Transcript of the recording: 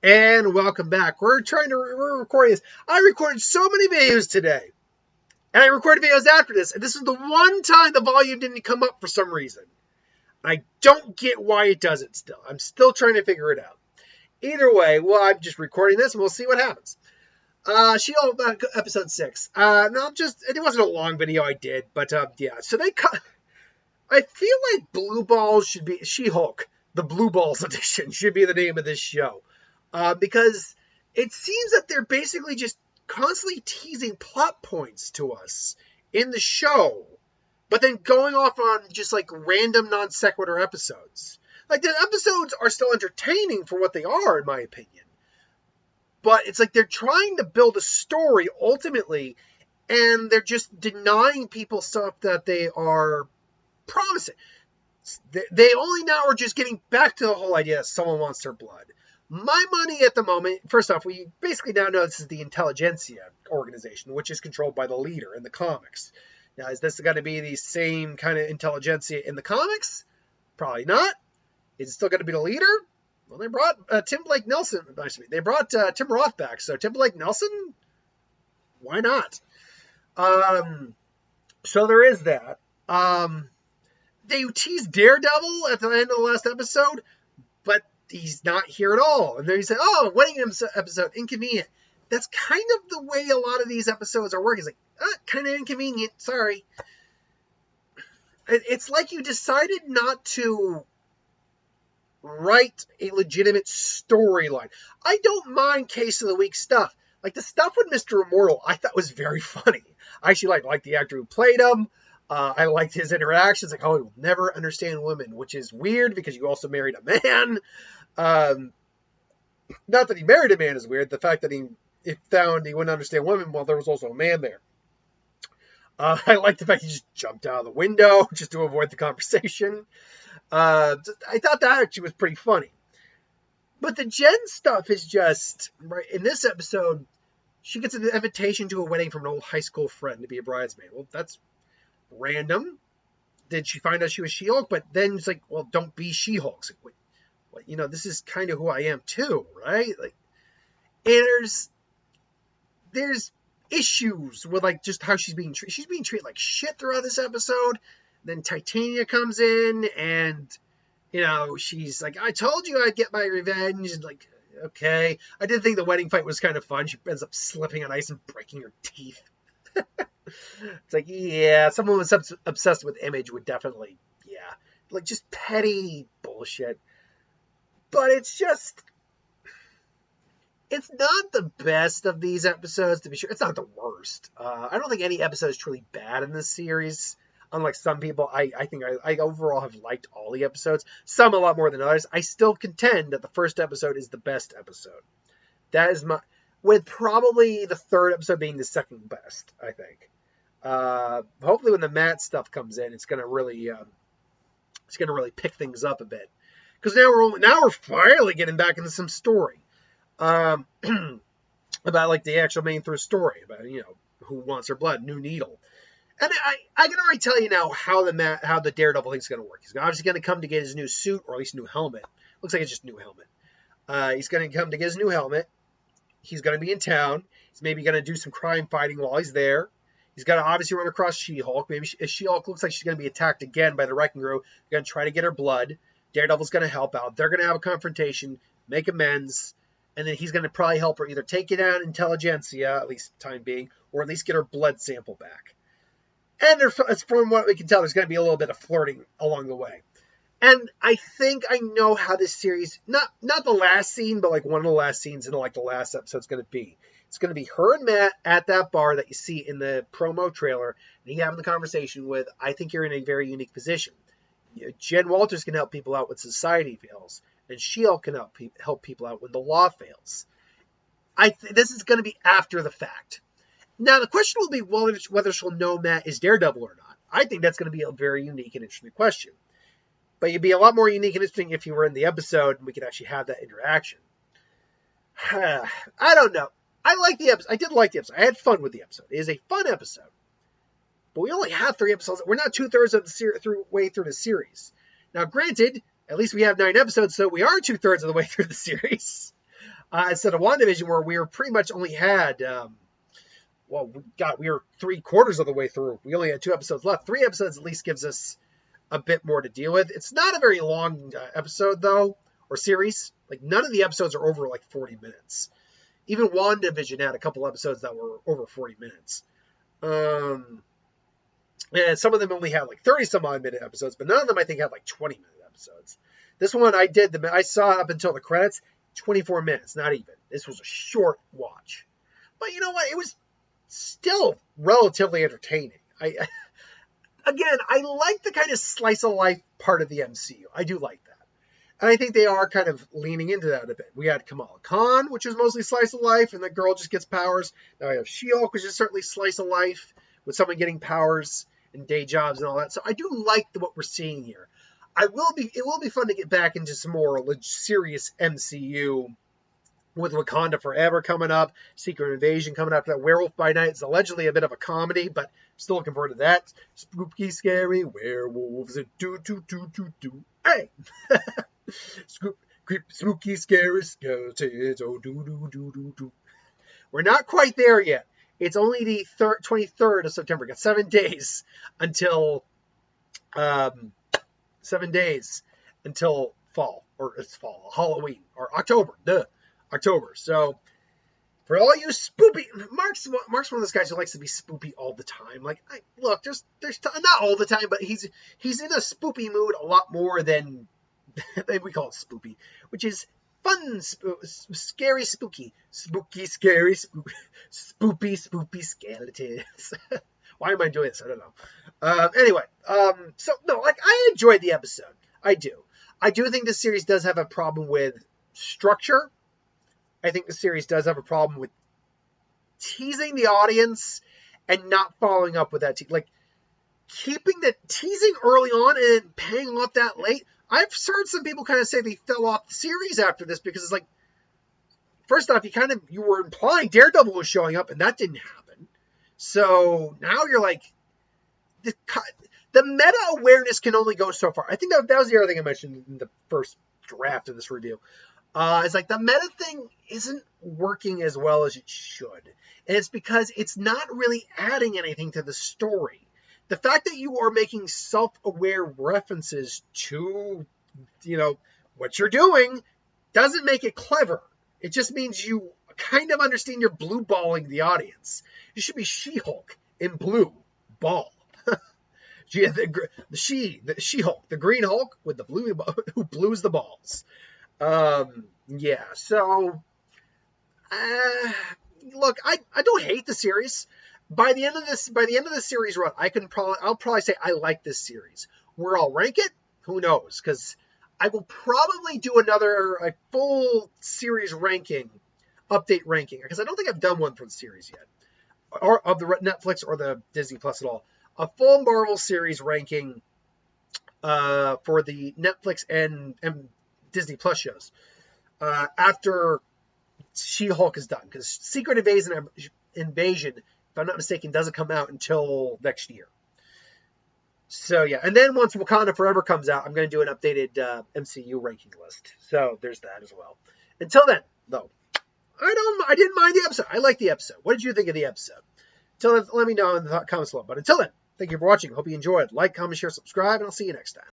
And welcome back. We're recording this. I recorded so many videos today. And I recorded videos after this. And this is the one time the volume didn't come up for some reason. I don't get why it doesn't still. I'm still trying to figure it out. Either way, well, I'm just recording this and we'll see what happens. She-Hulk episode 6. It wasn't a long video I did, but yeah. So I feel like Blue Balls should be She-Hulk. The Blue Balls edition should be the name of this show. Because it seems that they're basically just constantly teasing plot points to us in the show, but then going off on just like random non sequitur episodes. Like the episodes are still entertaining for what they are, in my opinion. But it's like they're trying to build a story ultimately, and they're just denying people stuff that they are promising. They only now are just getting back to the whole idea that someone wants their blood. My money at the moment, first off, we basically now know this is the Intelligentsia organization, which is controlled by the leader in the comics. Now, is this going to be the same kind of Intelligentsia in the comics? Probably not. Is it still going to be the leader? Well, they brought Tim Blake Nelson. They brought Tim Roth back, so Tim Blake Nelson? Why not? So there is that. They teased Daredevil at the end of the last episode, but he's not here at all. And then he said, oh, wedding episode, inconvenient. That's kind of the way a lot of these episodes are working. It's like, kind of inconvenient, sorry. It's like you decided not to write a legitimate storyline. I don't mind Case of the Week stuff. Like the stuff with Mr. Immortal, I thought was very funny. I actually liked the actor who played him. I liked his interactions. Like, oh, he will never understand women, which is weird because you also married a man. Not that he married a man is weird. The fact that he found he wouldn't understand women while there was also a man there. I like the fact he just jumped out of the window just to avoid the conversation. I thought that actually was pretty funny. But the Jen stuff is just, right, in this episode, she gets an invitation to a wedding from an old high school friend to be a bridesmaid. Well, that's random. Did she find out she was She-Hulk? But then it's like, well, don't be She-Hulk. It's like, wait, this is kind of who I am too, right? Like, and there's issues with like just how she's being treated. She's being treated like shit throughout this episode. Then Titania comes in and, she's like, I told you I'd get my revenge. And like, okay. I did think the wedding fight was kind of fun. She ends up slipping on ice and breaking her teeth. It's like, yeah, someone was obsessed with image would definitely, yeah. Like, just petty bullshit. But it's not the best of these episodes, to be sure. It's not the worst. I don't think any episode is truly bad in this series. Unlike some people, I think I overall have liked all the episodes. Some a lot more than others. I still contend that the first episode is the best episode. That is with probably the third episode being the second best, I think. Hopefully when the Matt stuff comes in, it's gonna really pick things up a bit. Because now we're finally getting back into some story. About like the actual main through story about who wants her blood, New Needle. And I can already tell you now how the Daredevil thing's going to work. He's obviously going to come to get his new suit, or at least new helmet. Looks like it's just new helmet. He's going to come to get his new helmet. He's going to be in town. He's maybe going to do some crime fighting while he's there. He's going to obviously run across She-Hulk. Maybe She-Hulk looks like she's going to be attacked again by the Wrecking Crew. They're going to try to get her blood. Daredevil's going to help out. They're going to have a confrontation, make amends, and then he's going to probably help her either take it down Intelligentsia, at least time being, or at least get her blood sample back. And from what we can tell, there's going to be a little bit of flirting along the way. And I think I know how this series, not the last scene, but like one of the last scenes in like the last episode is going to be. It's going to be her and Matt at that bar that you see in the promo trailer. And he having the conversation with, I think you're in a very unique position. Jen Walters can help people out when society fails. And She-Hulk can help people out when the law fails. This is going to be after the fact. Now, the question will be whether she'll know Matt is Daredevil or not. I think that's going to be a very unique and interesting question. But it'd be a lot more unique and interesting if you were in the episode and we could actually have that interaction. I don't know. I like the episode. I did like the episode. I had fun with the episode. It is a fun episode. But we only have 3 episodes. We're not 2/3 of the way through the series. Now, granted, at least we have 9 episodes, so we are 2/3 of the way through the series. instead of WandaVision, where we were pretty much only had, we were 3/4 of the way through. We only had 2 episodes left. 3 episodes at least gives us a bit more to deal with. It's not a very long episode, though, or series. Like, none of the episodes are over, like, 40 minutes. Even WandaVision had a couple episodes that were over 40 minutes. And some of them only had, like, 30-some-odd minute episodes, but none of them, I think, had, like, 20-minute episodes. This one I saw up until the credits, 24 minutes, not even. This was a short watch. But you know what? It was still relatively entertaining. Again, I like the kind of slice of life part of the MCU. I do like that. And I think they are kind of leaning into that a bit. We had Kamala Khan, which is mostly slice of life, and the girl just gets powers. Now we have She-Hulk, which is certainly slice of life, with someone getting powers and day jobs and all that. So I do like what we're seeing here. It will be fun to get back into some more serious MCU with Wakanda Forever coming up, Secret Invasion coming up. That Werewolf by Night is allegedly a bit of a comedy, but still looking forward to that. Spooky, scary werewolves. Do. Hey! Spooky, scary skeletons. Oh, do. We're not quite there yet. It's only the 23rd of September. We've got 7 days until 7 days until fall, or it's fall, Halloween, or October. October. So for all you spoopy, Mark's one of those guys who likes to be spoopy all the time. Like, look, there's not all the time, but he's in a spoopy mood a lot more than we call it spoopy, which is fun, scary, spooky, scary, spoopy skeletons. Why am I doing this? I don't know. Anyway, so no, like, I enjoyed the episode. I do. I do think this series does have a problem with structure. I think the series does have a problem with teasing the audience and not following up with that. Like, keeping the teasing early on and then paying off that late. I've heard some people kind of say they fell off the series after this because it's like, first off, you were implying Daredevil was showing up and that didn't happen. So now you're like, the meta awareness can only go so far. I think that was the other thing I mentioned in the first draft of this review. It's like the meta thing isn't working as well as it should. And it's because it's not really adding anything to the story. The fact that you are making self-aware references to, what you're doing doesn't make it clever. It just means you kind of understand you're blue-balling the audience. You should be She-Hulk in blue ball. the She-Hulk, the Green Hulk with the blue, who blues the balls. Yeah, so, look, I don't hate the series. By the end of the series run, I'll probably say I like this series. Where I'll rank it, who knows? Because I will probably do a full series update ranking, because I don't think I've done one for the series yet, or of the Netflix or the Disney Plus at all. A full Marvel series ranking for the Netflix and Disney Plus shows after She-Hulk is done, because Secret Invasion, if I'm not mistaken, doesn't come out until next year. So yeah, and then once Wakanda Forever comes out, I'm going to do an updated MCU ranking list. So there's that as well. Until then, though, I didn't mind the episode. I liked the episode. What did you think of the episode? Until then, let me know in the comments below. But until then, thank you for watching. Hope you enjoyed. Like, comment, share, subscribe, and I'll see you next time.